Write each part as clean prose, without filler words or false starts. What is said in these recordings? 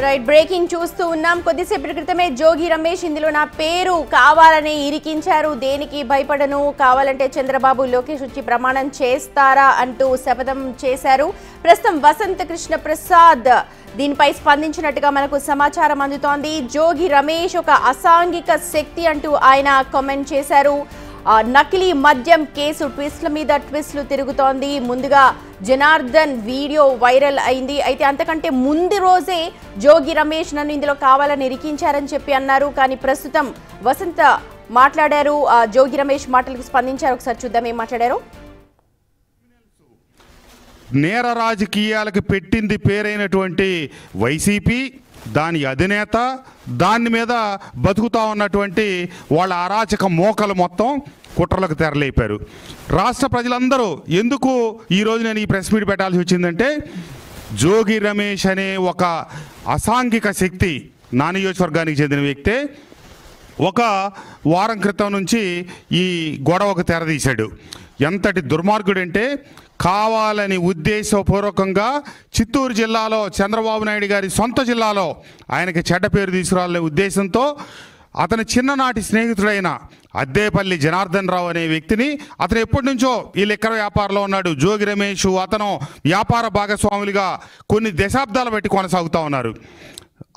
Right breaking చూస్తూ ఉన్నాం. కొద్దిసేపటి క్రితమే జోగి రమేష్ ఇందులో నా పేరు కావాలని ఇరికించారు, దేనికి భయపడను, కావాలంటే చంద్రబాబు లోకేష్ వచ్చి ప్రమాణం చేస్తారా అంటూ శపథం చేశారు. ప్రస్తుతం వసంత కృష్ణ ప్రసాద్ దీనిపై స్పందించినట్టుగా మనకు సమాచారం అందుతోంది. జోగి రమేష్ ఒక అసాంఘిక శక్తి అంటూ ఆయన కామెంట్ చేశారు. నకిలీ మద్యం కేసు ట్విస్ట్ల మీద ట్విస్ట్లు తిరుగుతోంది. ముందుగా జనార్దన్ వీడియో వైరల్ అయింది. అయితే అంతకంటే ముందు రోజే జోగి రమేష్ నన్ను ఇందులో కావాలని ఇరికించారని చెప్పి అన్నారు. కానీ ప్రస్తుతం వసంత మాట్లాడారు, జోగి రమేష్ మాటలకు స్పందించారు. ఒకసారి చూద్దాం ఏం మాట్లాడారు. నేర రాజకీయాలకు పెట్టింది పేరైనటువంటి వైసీపీ, దాని అధినేత, దాని మీద బతుకుతా ఉన్నటువంటి వాళ్ళ అరాచక మోకలు మొత్తం కుట్రలకు తెరలేపారు. రాష్ట్ర ప్రజలందరూ ఎందుకు ఈరోజు నేను ఈ ప్రెస్ మీట్ పెట్టాల్సి వచ్చిందంటే, జోగి రమేష్ అనే ఒక అసాంఘిక శక్తి నా నియోజకవర్గానికి చెందిన వ్యక్తే ఒక వారం క్రితం నుంచి ఈ గొడవకు తెరదీశాడు. ఎంతటి దుర్మార్గుడంటే, కావాలని ఉద్దేశపూర్వకంగా చిత్తూరు జిల్లాలో చంద్రబాబు నాయుడు గారి సొంత జిల్లాలో ఆయనకి చెడ్డ పేరు తీసుకురాలనే ఉద్దేశంతో అతని చిన్ననాటి స్నేహితుడైన అద్దేపల్లి జనార్దన్ రావు అనే వ్యక్తిని, అతను ఎప్పటి నుంచో ఈ లిక్కర్ వ్యాపారంలో ఉన్నాడు. జోగి రమేష్ అతను వ్యాపార భాగస్వాములుగా కొన్ని దశాబ్దాలు బట్టి కొనసాగుతూ ఉన్నారు.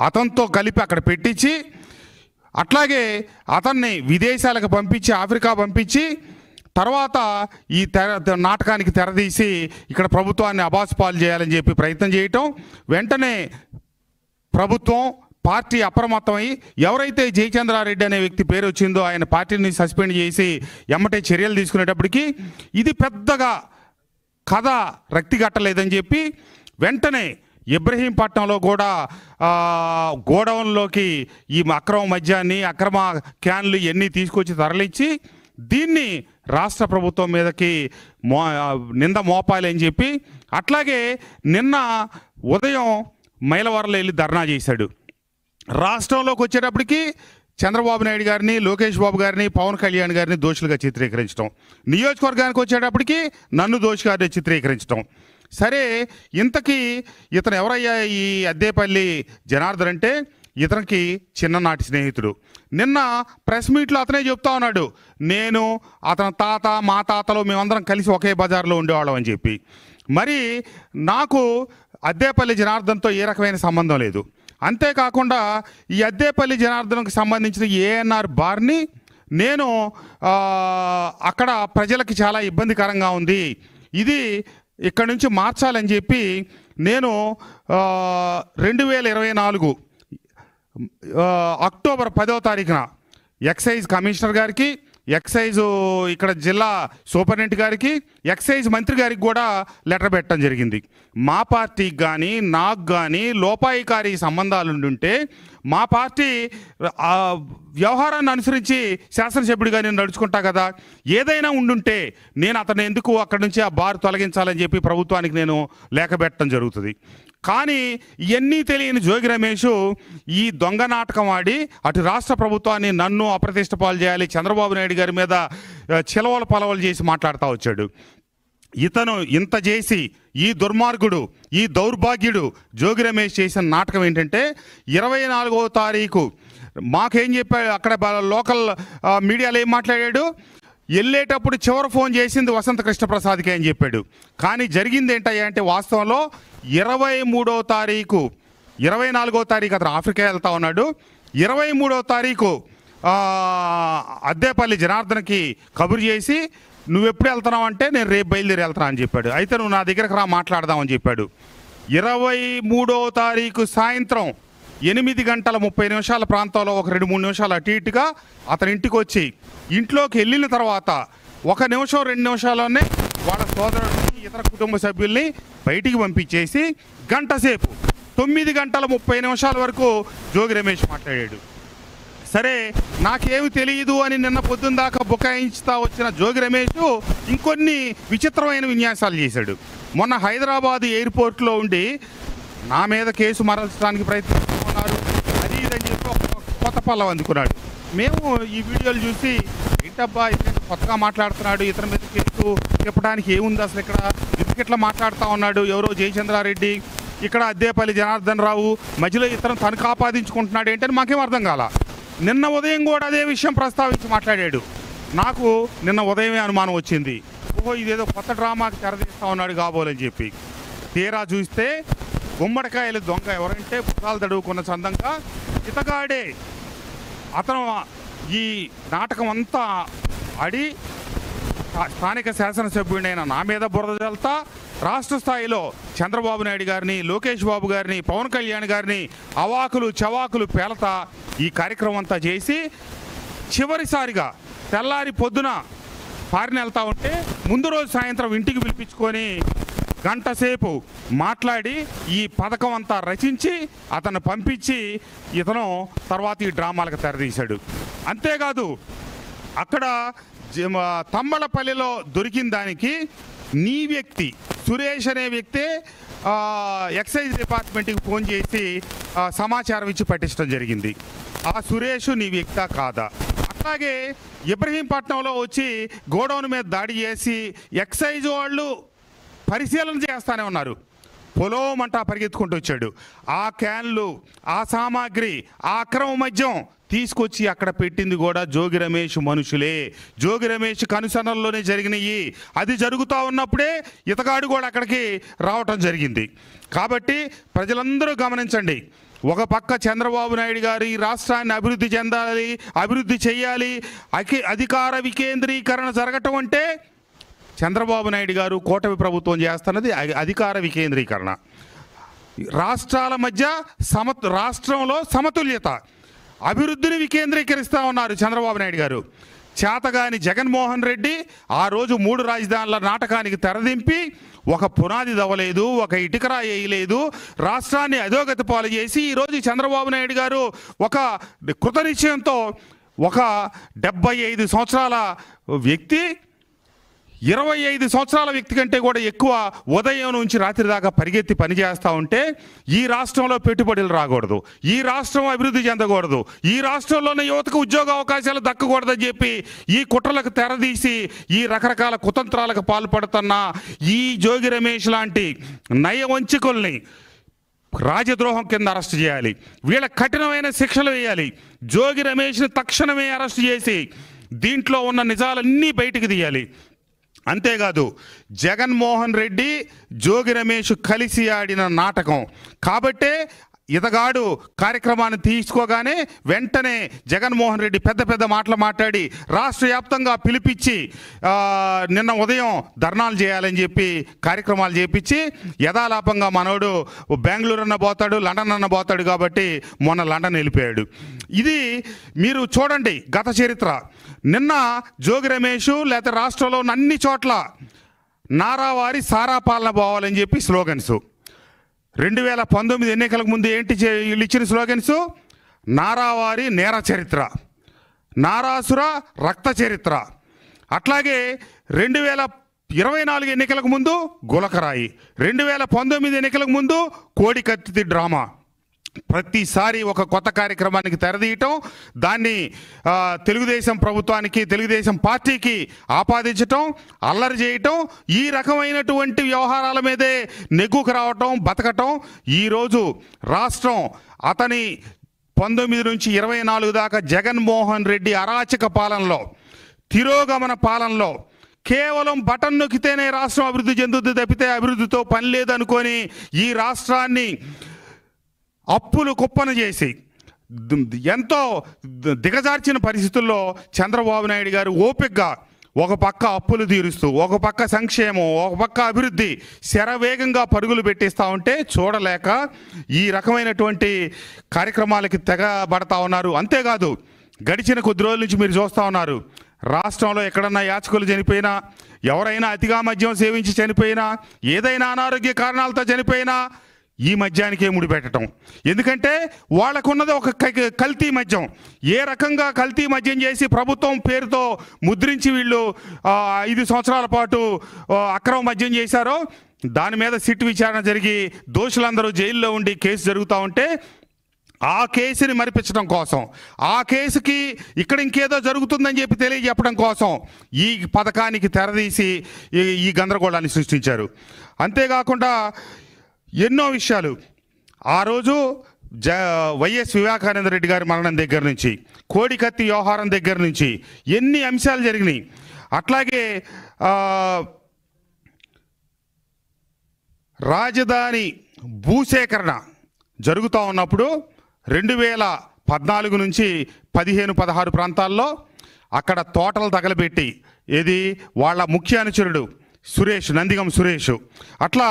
అతనితో కలిపి అక్కడ పెట్టించి, అట్లాగే అతన్ని విదేశాలకు పంపించి, ఆఫ్రికా పంపించి, తర్వాత ఈ నాటకానికి తెరదీసి ఇక్కడ ప్రభుత్వాన్ని అబాసుపాలు చేయాలని చెప్పి ప్రయత్నం చేయటం. వెంటనే ప్రభుత్వం పార్టీ అప్రమత్తమై ఎవరైతే జయచంద్రారెడ్డి అనే వ్యక్తి పేరు వచ్చిందో ఆయన పార్టీని సస్పెండ్ చేసి ఎమ్మటే చర్యలు తీసుకునేటప్పటికీ ఇది పెద్దగా కథ రక్తి కట్టలేదని చెప్పి వెంటనే ఇబ్రహీంపట్నంలో కూడా గోడౌన్లోకి ఈ అక్రమ మద్యాన్ని, అక్రమ క్యాన్లు ఇవన్నీ తీసుకొచ్చి తరలించి దీన్ని రాష్ట్ర ప్రభుత్వం మీదకి నింద మోపాలి అని చెప్పి, అట్లాగే నిన్న ఉదయం మైలవరంలో వెళ్ళి ధర్నా చేశాడు. రాష్ట్రంలోకి వచ్చేటప్పటికి చంద్రబాబు నాయుడు గారిని, లోకేష్ బాబు గారిని, పవన్ కళ్యాణ్ గారిని దోషులుగా చిత్రీకరించడం, నియోజకవర్గానికి వచ్చేటప్పటికి నన్ను దోషిగారిని చిత్రీకరించడం. సరే, ఇంతకీ ఇతను ఎవరయ్యా ఈ అద్దేపల్లి జనార్దన్ అంటే ఇతనికి చిన్ననాటి స్నేహితుడు. నిన్న ప్రెస్ మీట్లో అతనే చెప్తా ఉన్నాడు, నేను అతని తాత, మా తాతలు మేమందరం కలిసి ఒకే బజార్లో ఉండేవాళ్ళం అని చెప్పి. మరి నాకు అద్దేపల్లి జనార్దన్తో ఏ రకమైన సంబంధం లేదు. అంతేకాకుండా ఈ అద్దేపల్లి జనార్దన్కి సంబంధించిన ఏఎన్ఆర్ బార్ని నేను అక్కడ ప్రజలకి చాలా ఇబ్బందికరంగా ఉంది, ఇది ఇక్కడ నుంచి మార్చాలని చెప్పి నేను 2024 అక్టోబర్ 10వ తారీఖున ఎక్సైజ్ కమిషనర్ గారికి, ఎక్సైజ్ ఇక్కడ జిల్లా సూపరింటెండెంట్ గారికి, ఎక్సైజ్ మంత్రి గారికి కూడా లెటర్ పెట్టడం జరిగింది. మా పార్టీకి కానీ నాకు కానీ లోపాయికారి సంబంధాలు ఉండుంటే మా పార్టీ వ్యవహారాన్ని అనుసరించి శాసనసభ్యుడిగా నేను నడుచుకుంటా కదా, ఏదైనా ఉండుంటే నేను అతను ఎందుకు అక్కడి నుంచి ఆ బార్ తొలగించాలని చెప్పి ప్రభుత్వానికి నేను లేఖ పెట్టడం జరుగుతుంది. కానీ ఇవన్నీ తెలియని జోగి రమేష్ ఈ దొంగ నాటకం ఆడి అటు రాష్ట్ర ప్రభుత్వాన్ని నన్ను అప్రతిష్ట పాలు చేయాలి, చంద్రబాబు నాయుడు గారి మీద చిలవలు పలవలు చేసి మాట్లాడుతూ వచ్చాడు. ఇతను ఇంత చేసి ఈ దుర్మార్గుడు, ఈ దౌర్భాగ్యుడు జోగి రమేష్ చేసిన నాటకం ఏంటంటే 24వ తారీఖు మాకేం చెప్పాడు, అక్కడ లోకల్ మీడియాలో ఏం మాట్లాడాడు, వెళ్ళేటప్పుడు చివరి ఫోన్ చేసింది వసంత కృష్ణ ప్రసాద్కి అని చెప్పాడు. కానీ జరిగింది ఏంటయ్యా అంటే వాస్తవంలో 23వ తారీఖు, 24వ తారీఖు అతను ఆఫ్రికా వెళ్తా ఉన్నాడు. 23వ తారీఖు అద్దేపల్లి జనార్దన్కి కబురు చేసి నువ్వు ఎప్పుడు వెళ్తున్నావు అంటే నేను రేపు బయలుదేరి వెళ్తున్నా అని చెప్పాడు. అయితే నువ్వు నా దగ్గరకు రా మాట్లాడదామని చెప్పాడు. 23వ తారీఖు సాయంత్రం 8:30 ప్రాంతంలో ఒక 2-3 నిమిషాలు అటు ఇటుగా అతని ఇంటికి వచ్చి ఇంట్లోకి వెళ్ళిన తర్వాత 1 నిమిషం 2 నిమిషాల్లోనే వాళ్ళ సోదరుడిని, ఇతర కుటుంబ సభ్యుల్ని బయటికి పంపించేసి గంట సేపు 9:30 వరకు జోగి రమేష్ మాట్లాడాడు. సరే, నాకేమి తెలియదు అని నిన్న పొద్దున్న దాకా బుకాయించుతా వచ్చిన జోగి రమేష్ ఇంకొన్ని విచిత్రమైన విన్యాసాలు చేశాడు. మొన్న హైదరాబాద్ ఎయిర్పోర్ట్లో ఉండి నా మీద కేసు మరల్చడానికి ప్రయత్నిస్తున్నారు, అది ఇదని చెప్పి ఒక కొత్త పల్లవి అందుకున్నాడు. మేము ఈ వీడియోలు చూసి ఏంటబ్బా ఇతను కొత్తగా మాట్లాడుతున్నాడు, ఇతని మీద కేసు చెప్పడానికి ఏముంది అసలు, ఇక్కడ ఎందుకు ఇట్లా మాట్లాడుతూ ఉన్నాడు, ఎవరో జయచంద్రారెడ్డి ఇక్కడ అద్దేపల్లి జనార్దన్ రావు మధ్యలో ఇతను తనకు ఆపాదించుకుంటున్నాడు ఏంటని మాకేం అర్థం కాల. నిన్న ఉదయం కూడా అదే విషయం ప్రస్తావించి మాట్లాడాడు. నాకు నిన్న ఉదయమే అనుమానం వచ్చింది, ఓహో ఇదేదో కొత్త డ్రామాకి తెరదీస్తా ఉన్నాడు కాబోలని చెప్పి. తీరా చూస్తే గుమ్మడికాయలు దొంగ ఎవరంటే పుట్టాలు తడువుకున్న చందంగా ఇతగాడే. అతను ఈ నాటకం అంతా ఆడి స్థానిక శాసనసభ్యుడైన నా మీద బురద జల్తా రాష్ట్ర స్థాయిలో చంద్రబాబు నాయుడు గారిని, లోకేష్ బాబు గారిని, పవన్ కళ్యాణ్ గారిని అవాకులు చవాకులు పేలతా ఈ కార్యక్రమం అంతా చేసి చివరిసారిగా తెల్లారి పొద్దున పారిన వెళ్తా ఉంటే ముందు రోజు సాయంత్రం ఇంటికి పిలిపించుకొని గంట సేపు మాట్లాడి ఈ పథకం అంతా రచించి అతను పంపించి ఇతను తర్వాత ఈ డ్రామాలకు తెరదీశాడు. అంతేకాదు అక్కడ తమ్మలపల్లిలో దొరికిన దానికి నీ వ్యక్తి సురేష్ అనే వ్యక్తే ఎక్సైజ్ డిపార్ట్మెంట్కి ఫోన్ చేసి సమాచారం ఇచ్చి పట్టించడం జరిగింది. ఆ సురేష్ నీ వ్యక్తా కాదా? అట్లాగే ఇబ్రహీంపట్నంలో వచ్చి గోడౌన్ మీద దాడి చేసి ఎక్సైజ్ వాళ్ళు పరిశీలన చేస్తానే ఉన్నారు. పొలోమంటా పరిగెత్తుకుంటూ వచ్చాడు. ఆ క్యాన్లు, ఆ సామాగ్రి, ఆ అక్రమ మద్యం తీసుకొచ్చి అక్కడ పెట్టింది కూడా జోగి రమేష్ మనుషులే. జోగి రమేష్ కనుసనల్లోనే జరిగినాయి. అది జరుగుతూ ఉన్నప్పుడే ఇతగాడు కూడా అక్కడికి రావటం జరిగింది. కాబట్టి ప్రజలందరూ గమనించండి. ఒక పక్క చంద్రబాబు నాయుడు గారు ఈ రాష్ట్రాన్ని అభివృద్ధి చెందాలి, అభివృద్ధి చేయాలి, అధికార వికేంద్రీకరణ జరగటం అంటే చంద్రబాబు నాయుడు గారు కూటమి ప్రభుత్వం చేస్తున్నది అధికార వికేంద్రీకరణ. రాష్ట్రాల మధ్య రాష్ట్రంలో సమతుల్యత, అభివృద్ధిని వికేంద్రీకరిస్తూ ఉన్నారు చంద్రబాబు నాయుడు గారు. చేతగాని జగన్మోహన్ రెడ్డి ఆ రోజు 3 రాజధానుల నాటకానికి తెరదింపి ఒక పునాది దవ్వలేదు, ఒక ఇటుకరా వేయలేదు, రాష్ట్రాన్ని అధోగతి పాలు చేసి ఈరోజు చంద్రబాబు నాయుడు గారు ఒక కృతనిశ్చయంతో ఒక 75 సంవత్సరాల వ్యక్తి 25 సంవత్సరాల వ్యక్తి కంటే కూడా ఎక్కువ ఉదయం నుంచి రాత్రి దాకా పరిగెత్తి పనిచేస్తూ ఉంటే ఈ రాష్ట్రంలో పెట్టుబడులు రాకూడదు, ఈ రాష్ట్రం అభివృద్ధి చెందకూడదు, ఈ రాష్ట్రంలోనే యువతకు ఉద్యోగ అవకాశాలు దక్కకూడదని చెప్పి ఈ కుట్రలకు తెరదీసి ఈ రకరకాల కుతంత్రాలకు పాల్పడుతున్న ఈ జోగి రమేష్ లాంటి నయవంచకుల్ని రాజద్రోహం కింద అరెస్ట్ చేయాలి. వీళ్ళ కఠినమైన శిక్షలు వేయాలి. జోగి రమేష్ని తక్షణమే అరెస్ట్ చేసి దీంట్లో ఉన్న నిజాలన్నీ బయటికి తీయాలి. అంతేకాదు జగన్మోహన్ రెడ్డి జోగి రమేష్ కలిసి ఆడిన నాటకం కాబట్టే ఇతగాడు కార్యక్రమాన్ని తీసుకోగానే వెంటనే జగన్మోహన్ రెడ్డి పెద్ద పెద్ద మాటలు మాట్లాడి రాష్ట్ర వ్యాప్తంగా పిలిపించి నిన్న ఉదయం ధర్నాలు చేయాలని చెప్పి కార్యక్రమాలు చేపించి యథాలాపంగా మనోడు బెంగళూరు అన్న పోతాడు, లండన్ అన్న పోతాడు కాబట్టి మొన్న లండన్ వెళ్ళిపోయాడు. ఇది మీరు చూడండి గత చరిత్ర. నిన్న జోగి రమేష్ లేకపోతే రాష్ట్రంలో ఉన్న అన్ని చోట్ల నారావారి సారా పాలన పోవాలని చెప్పి స్లోగన్స్. 2019 ఎన్నికలకు ముందు ఏంటి వీళ్ళు ఇచ్చిన స్లోగన్స్? నారావారి నేర చరిత్ర, నారాసుర రక్త చరిత్ర. అట్లాగే 2024 ఎన్నికలకు ముందు గులకరాయి, 2019 ఎన్నికలకు ముందు కోడి కత్తి డ్రామా. ప్రతిసారి ఒక కొత్త కార్యక్రమానికి తెరదీయటం, దాన్ని తెలుగుదేశం ప్రభుత్వానికి, తెలుగుదేశం పార్టీకి ఆపాదించటం, అల్లరి చేయటం, ఈ రకమైనటువంటి వ్యవహారాల మీదే నెగ్గుకు రావటం, బతకటం. ఈరోజు రాష్ట్రం అతని 19 నుంచి 24 దాకా జగన్మోహన్ రెడ్డి అరాచక పాలనలో, తిరోగమన పాలనలో కేవలం బటన్ నొక్కితేనే రాష్ట్రం అభివృద్ధి చెందుతుంది తప్పితే అభివృద్ధితో పని లేదనుకొని ఈ రాష్ట్రాన్ని అప్పులు కుప్పన చేసి ఎంతో దిగజార్చిన పరిస్థితుల్లో చంద్రబాబు నాయుడు గారు ఓపికగా ఒక పక్క అప్పులు తీరుస్తూ, ఒక పక్క సంక్షేమం, ఒక పక్క అభివృద్ధి శరవేగంగా పరుగులు పెట్టిస్తూ ఉంటే చూడలేక ఈ రకమైనటువంటి కార్యక్రమాలకి తెగబడతా ఉన్నారు. అంతేకాదు గడిచిన కొద్ది రోజుల నుంచి మీరు చూస్తూ ఉన్నారు, రాష్ట్రంలో ఎక్కడన్నా యాచకులు చనిపోయినా, ఎవరైనా అతిగా మద్యం సేవించి చనిపోయినా, ఏదైనా అనారోగ్య కారణాలతో చనిపోయినా ఈ మద్యానికే ముడిపెట్టడం. ఎందుకంటే వాళ్ళకున్నది ఒక కల్తీ మద్యం. ఏ రకంగా కల్తీ మద్యం చేసి ప్రభుత్వం పేరుతో ముద్రించి వీళ్ళు 5 సంవత్సరాల పాటు అక్రమ మద్యం చేశారో దాని మీద సిట్ విచారణ జరిగి దోషులందరూ జైల్లో ఉండి కేసు జరుగుతూ ఉంటే ఆ కేసుని మరిపించడం కోసం, ఆ కేసుకి ఇక్కడ ఇంకేదో జరుగుతుందని చెప్పి తెలియజెప్పడం కోసం ఈ పథకానికి తెరదీసి ఈ గందరగోళాన్ని సృష్టించారు. అంతేకాకుండా ఎన్నో విషయాలు ఆ రోజు వైఎస్ వివేకానంద రెడ్డి గారి మరణం దగ్గర నుంచి, కోడికత్తి వ్యవహారం దగ్గర నుంచి ఎన్ని అంశాలు జరిగినాయి. అట్లాగే రాజధాని భూసేకరణ జరుగుతూ ఉన్నప్పుడు 2014 నుంచి 15-16 ప్రాంతాల్లో అక్కడ తోటలు తగలబెట్టి, ఏది వాళ్ళ ముఖ్య అనుచరుడు సురేష్, నందిగం సురేష్, అట్లా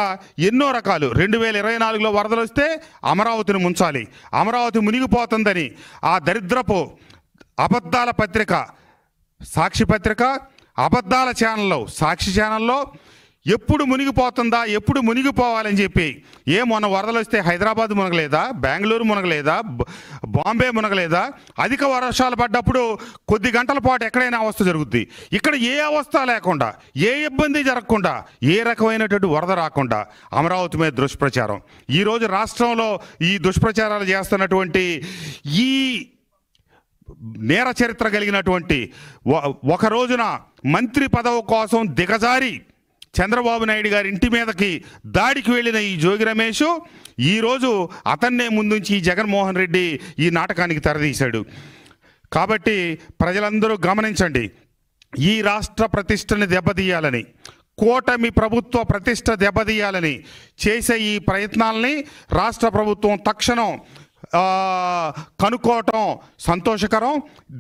ఎన్నో రకాలు. 2024లో వరదలు వస్తే అమరావతిని ముంచాలి, అమరావతి మునిగిపోతుందని ఆ దరిద్రపు అబద్ధాల పత్రిక సాక్షి పత్రిక, అబద్ధాల ఛానల్లో సాక్షి ఛానల్లో ఎప్పుడు మునిగిపోతుందా, ఎప్పుడు మునిగిపోవాలని చెప్పి, మొన్న వరదలు వస్తే హైదరాబాద్ మునగలేదా, బెంగళూరు మునగలేదా, బాంబే మునగలేదా? అధిక వర్షాలు పడ్డప్పుడు కొద్ది గంటల పాటు ఎక్కడైనా అవస్థ జరుగుద్ది. ఇక్కడ ఏ అవస్థ లేకుండా, ఏ ఇబ్బంది జరగకుండా, ఏ రకమైనటువంటి వరద రాకుండా అమరావతి మీద దుష్ప్రచారం. ఈరోజు రాష్ట్రంలో ఈ దుష్ప్రచారాలు చేస్తున్నటువంటి ఈ నేర చరిత్ర కలిగినటువంటి ఒక రోజున మంత్రి పదవి కోసం దిగజారి చంద్రబాబు నాయుడు గారి ఇంటి మీదకి దాడికి వెళ్ళిన ఈ జోగి రమేష్ ఈరోజు అతన్నే ముందుంచి జగన్మోహన్ రెడ్డి ఈ నాటకానికి తెరదీశాడు. కాబట్టి ప్రజలందరూ గమనించండి, ఈ రాష్ట్ర ప్రతిష్టని దెబ్బతీయాలని, కూటమి ప్రభుత్వ ప్రతిష్ట దెబ్బతీయాలని చేసే ఈ ప్రయత్నాలని రాష్ట్ర ప్రభుత్వం తక్షణం కనుక్కోవటం సంతోషకరం.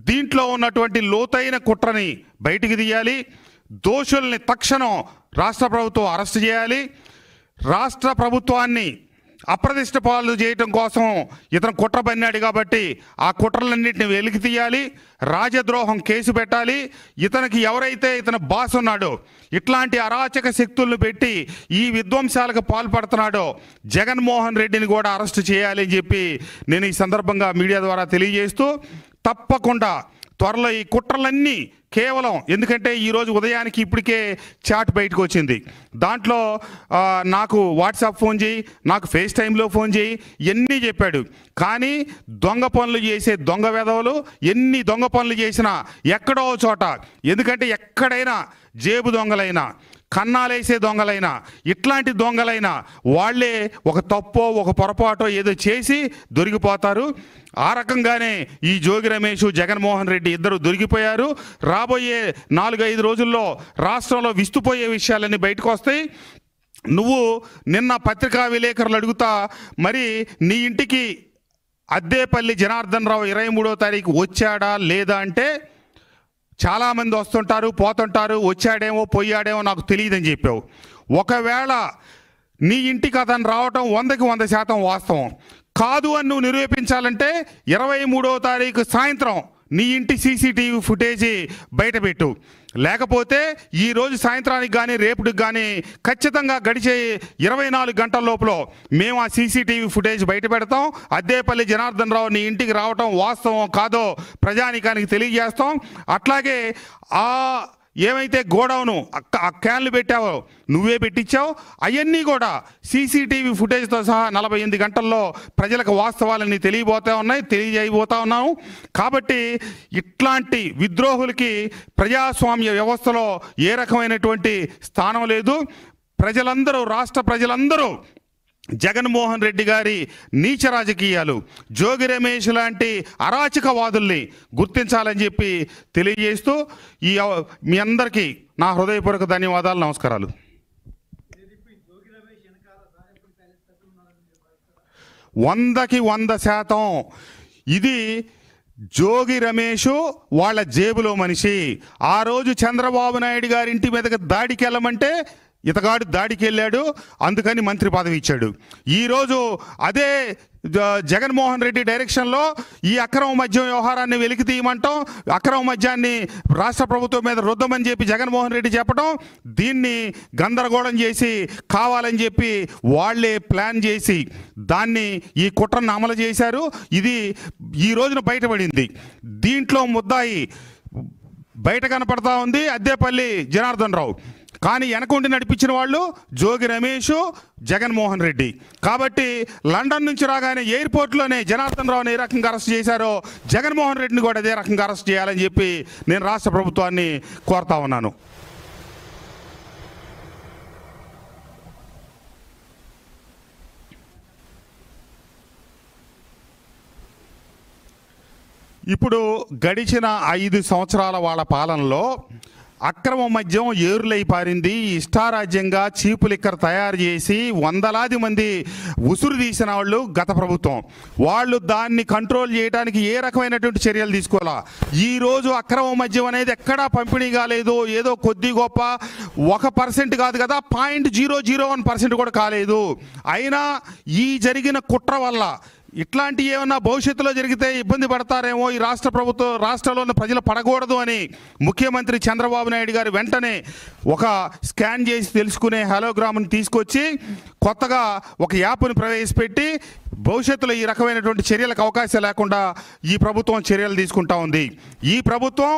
దీంట్లో ఉన్నటువంటి లోతైన కుట్రని బయటికి తీయాలి. దోషుల్ని తక్షణం రాష్ట్ర ప్రభుత్వం అరెస్ట్ చేయాలి. రాష్ట్ర ప్రభుత్వాన్ని అప్రతిష్ట పాలు చేయటం కోసం ఇతను కుట్ర పన్నాడు కాబట్టి ఆ కుట్రలన్నింటిని వెలికి తీయాలి. రాజద్రోహం కేసు పెట్టాలి. ఇతనికి ఎవరైతే ఇతను బాస్ ఉన్నాడో, ఇట్లాంటి అరాచక శక్తులను పెట్టి ఈ విధ్వంసాలకు పాల్పడుతున్నాడో జగన్మోహన్ రెడ్డిని కూడా అరెస్ట్ చేయాలి అని చెప్పి నేను ఈ సందర్భంగా మీడియా ద్వారా తెలియజేస్తూ, తప్పకుండా త్వరలో ఈ కుట్రలన్నీ కేవలం, ఎందుకంటే ఈరోజు ఉదయానికి ఇప్పటికే చాట్ బయటకు వచ్చింది. దాంట్లో నాకు వాట్సాప్ ఫోన్ చేయి, నాకు ఫేస్ టైంలో ఫోన్ చేయి, ఎన్ని చెప్పాడు. కానీ దొంగ పనులు చేసే దొంగ వెధవలు ఎన్ని దొంగ పనులు చేసినా ఎక్కడో చోట, ఎందుకంటే ఎక్కడైనా జేబు దొంగలైనా, కన్నాలేసే దొంగలైనా, ఇట్లాంటి దొంగలైనా వాళ్ళే ఒక తప్పో ఒక పొరపాటో ఏదో చేసి దొరికిపోతారు. ఆ రకంగానే ఈ జోగి రమేష్, జగన్మోహన్ రెడ్డి ఇద్దరు దొరికిపోయారు. రాబోయే 4-5 రోజుల్లో రాష్ట్రంలో విస్తుపోయే విషయాలన్నీ బయటకు వస్తాయి. నువ్వు నిన్న పత్రికా విలేకరులు అడుగుతా, మరి నీ ఇంటికి అద్దేపల్లి జనార్దన్ రావు 23వ తారీఖు వచ్చాడా లేదా అంటే, చాలామంది వస్తుంటారు పోతుంటారు, వచ్చాడేమో పోయాడేమో నాకు తెలియదని చెప్పావు. ఒకవేళ నీ ఇంటికి అతను రావటం 100కి 100% వాస్తవం కాదు అని నువ్వు నిరూపించాలంటే 23వ తారీఖు సాయంత్రం నీ ఇంటి సీసీటీవీ ఫుటేజీ బయటపెట్టు. లేకపోతే ఈరోజు సాయంత్రానికి కానీ రేపుడికి కానీ ఖచ్చితంగా గడిచే 24 గంటల లోపల మేము ఆ సీసీటీవీ ఫుటేజ్ బయట పెడతాం. అద్దేపల్లి జనార్దన్ రావు నీ ఇంటికి రావటం వాస్తవం కాదో ప్రజానికానికి తెలియజేస్తాం. అట్లాగే ఏమైతే గోడౌను ఆ క్యాన్లు పెట్టావో నువ్వే పెట్టించావు, అవన్నీ కూడా సీసీటీవీ ఫుటేజ్తో సహా 48 గంటల్లో ప్రజలకు వాస్తవాలన్నీ తెలియజేయబోతా ఉన్నాము. కాబట్టి ఇట్లాంటి విద్రోహులకి ప్రజాస్వామ్య వ్యవస్థలో ఏ రకమైనటువంటి స్థానం లేదు. ప్రజలందరూ, రాష్ట్ర ప్రజలందరూ జగన్మోహన్ రెడ్డి గారి నీచ రాజకీయాలు, జోగి రమేష్ లాంటి అరాచకవాదుల్ని గుర్తించాలని చెప్పి తెలియజేస్తూ మీ అందరికీ నా హృదయపూర్వక ధన్యవాదాలు, నమస్కారాలు. 100కి 100% ఇది జోగి రమేష్ వాళ్ళ జేబులో మనిషి. ఆ రోజు చంద్రబాబు నాయుడు గారి ఇంటి మీదకి దాడికి వెళ్ళమంటే ఇతగాడు దాడికి వెళ్ళాడు, అందుకని మంత్రి పదవి ఇచ్చాడు. ఈరోజు అదే జగన్మోహన్ రెడ్డి డైరెక్షన్లో ఈ అక్రమ మద్యం వ్యవహారాన్ని వెలికి తీయమంటాం, అక్రమ మద్యాన్ని రాష్ట్ర ప్రభుత్వం మీద రుద్దమని చెప్పి జగన్మోహన్ రెడ్డి చెప్పడం, దీన్ని గందరగోళం చేసి కావాలని చెప్పి వాళ్లే ప్లాన్ చేసి దాన్ని ఈ కుట్రను అమలు చేశారు. ఇది ఈ రోజున బయటపడింది. దీంట్లో ముద్దాయి బయట కనపడతా ఉంది అద్దేపల్లి జనార్దన్ రావు, కానీ వెనకుండి నడిపించిన వాళ్ళు జోగి రమేష్, జగన్మోహన్ రెడ్డి. కాబట్టి లండన్ నుంచి రాగానే ఎయిర్పోర్ట్లోనే జనార్దన్ రావుని ఏ రకంగా అరెస్ట్ చేశారో జగన్మోహన్ రెడ్డిని కూడా అదే రకంగా అరెస్ట్ చేయాలని చెప్పి నేను రాష్ట్ర ప్రభుత్వాన్ని కోరుతా ఉన్నాను. ఇప్పుడు గడిచిన 5 సంవత్సరాల వాళ్ళ పాలనలో అక్రమ మద్యం ఏరులై పారింది. ఇష్టారాజ్యంగా చీపు లిక్కర్ తయారు చేసి వందలాది మంది ఉసురు తీసిన వాళ్ళు గత ప్రభుత్వం. వాళ్ళు దాన్ని కంట్రోల్ చేయడానికి ఏ రకమైనటువంటి చర్యలు తీసుకోవాలా? ఈరోజు అక్రమ మద్యం అనేది ఎక్కడా పంపిణీ కాలేదు. ఏదో కొద్ది గొప్ప 1% కాదు కదా, 0.001% కూడా కాలేదు. అయినా ఈ జరిగిన కుట్ర వల్ల ఇట్లాంటి ఏమన్నా భవిష్యత్తులో జరిగితే ఇబ్బంది పడతారేమో, ఈ రాష్ట్ర ప్రభుత్వం రాష్ట్రంలోని ప్రజలు పడకూడదు అని ముఖ్యమంత్రి చంద్రబాబు నాయుడు గారు వెంటనే ఒక స్కాన్ చేసి తెలుసుకునే హలోగ్రామ్ని తీసుకొచ్చి కొత్తగా ఒక యాప్ని ప్రవేశపెట్టి భవిష్యత్తులో ఈ రకమైనటువంటి చర్యలకు అవకాశం లేకుండా ఈ ప్రభుత్వం చర్యలు తీసుకుంటా ఉంది. ఈ ప్రభుత్వం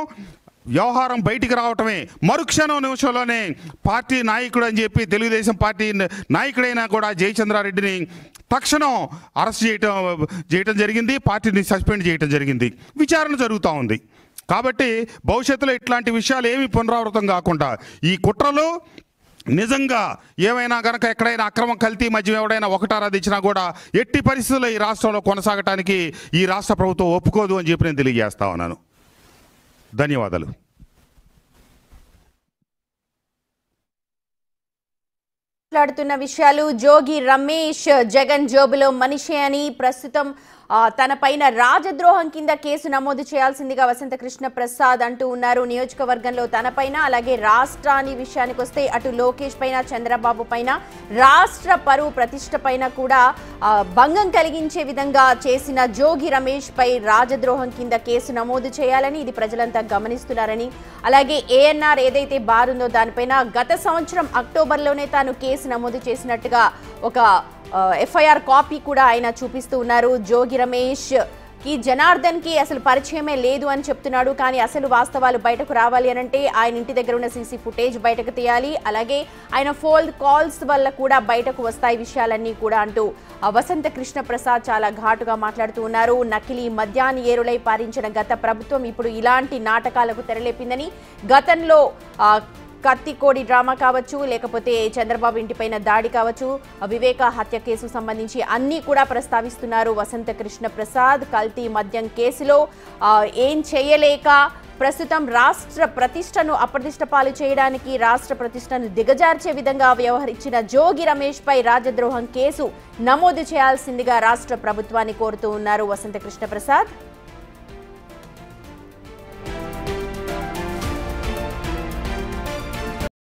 వ్యవహారం బయటికి రావటమే మరుక్షణం నిమిషంలోనే పార్టీ నాయకుడు అని చెప్పి తెలుగుదేశం పార్టీ నాయకుడైనా కూడా జయచంద్రారెడ్డిని తక్షణం అరెస్ట్ చేయటం జరిగింది. పార్టీని సస్పెండ్ చేయటం జరిగింది. విచారణ జరుగుతూ ఉంది. కాబట్టి భవిష్యత్తులో ఇట్లాంటి విషయాలు ఏమీ పునరావృతం కాకుండా ఈ కుట్రలు నిజంగా ఏమైనా కనుక ఎక్కడైనా అక్రమం కల్తీ మద్యం ఎవడైనా ఒకటారాది ఇచ్చినా కూడా ఎట్టి పరిస్థితుల్లో ఈ రాష్ట్రంలో కొనసాగటానికి ఈ రాష్ట్ర ప్రభుత్వం ఒప్పుకోదు అని చెప్పి నేను తెలియజేస్తా ఉన్నాను. ధన్యవాదాలు. మాట్లాడుతున్న విషయాలు జోగి రమేష్ జగన్ జోబులో మనిషి అని ప్రస్తుతం తన పైన రాజద్రోహం కింద కేసు నమోదు చేయాల్సిందిగా వసంత కృష్ణ ప్రసాద్ అంటూ ఉన్నారు. నియోజకవర్గంలో తన పైన అలాగే రాష్ట్రాన్ని విషయానికి వస్తే అటు లోకేష్ పైన చంద్రబాబు పైన రాష్ట్ర పరువు ప్రతిష్ట పైన కూడా భంగం కలిగించే విధంగా చేసిన జోగి రమేష్ పై రాజద్రోహం కింద కేసు నమోదు చేయాలని ఇది ప్రజలంతా గమనిస్తున్నారని, అలాగే ఏఎన్ఆర్ ఏదైతే బార్ ఉందో దానిపైన గత సంవత్సరం అక్టోబర్లోనే తాను కేసు నమోదు చేసినట్టుగా ఒక ఎఫ్ఐఆర్ కాపీ కూడా ఆయన చూపిస్తూ ఉన్నారు. జోగి రమేష్ కి జనార్దన్ కి అసలు పరిచయమే లేదు అని చెప్తున్నాడు. కానీ అసలు వాస్తవాలు బయటకు రావాలి అనంటే ఆయన ఇంటి దగ్గర ఉన్న సీసీ ఫుటేజ్ బయటకు తీయాలి, అలాగే ఆయన ఫోన్ కాల్స్ వల్ల కూడా బయటకు వస్తాయి విషయాలన్నీ కూడా అంటూ వసంత కృష్ణ ప్రసాద్ చాలా ఘాటుగా మాట్లాడుతూ ఉన్నారు. నకిలీ మద్యాన్ని ఏరులై పారించిన గత ప్రభుత్వం ఇప్పుడు ఇలాంటి నాటకాలకు తెరలేపిందని, గతంలో కత్తికోడి డ్రామా కావచ్చు, లేకపోతే చంద్రబాబు ఇంటిపైన దాడి కావచ్చు, వివేక హత్య కేసు సంబంధించి అన్నీ కూడా ప్రస్తావిస్తున్నారు వసంత కృష్ణ ప్రసాద్. కల్తీ మద్యం కేసులో ఏం చేయలేక ప్రస్తుతం రాష్ట్ర ప్రతిష్టను అప్రతిష్ట పాలు చేయడానికి, రాష్ట్ర ప్రతిష్టను దిగజార్చే విధంగా వ్యవహరించిన జోగి రమేష్ పై రాజద్రోహం కేసు నమోదు చేయాల్సిందిగా రాష్ట్ర ప్రభుత్వాన్ని కోరుతూ ఉన్నారు వసంత కృష్ణ ప్రసాద్.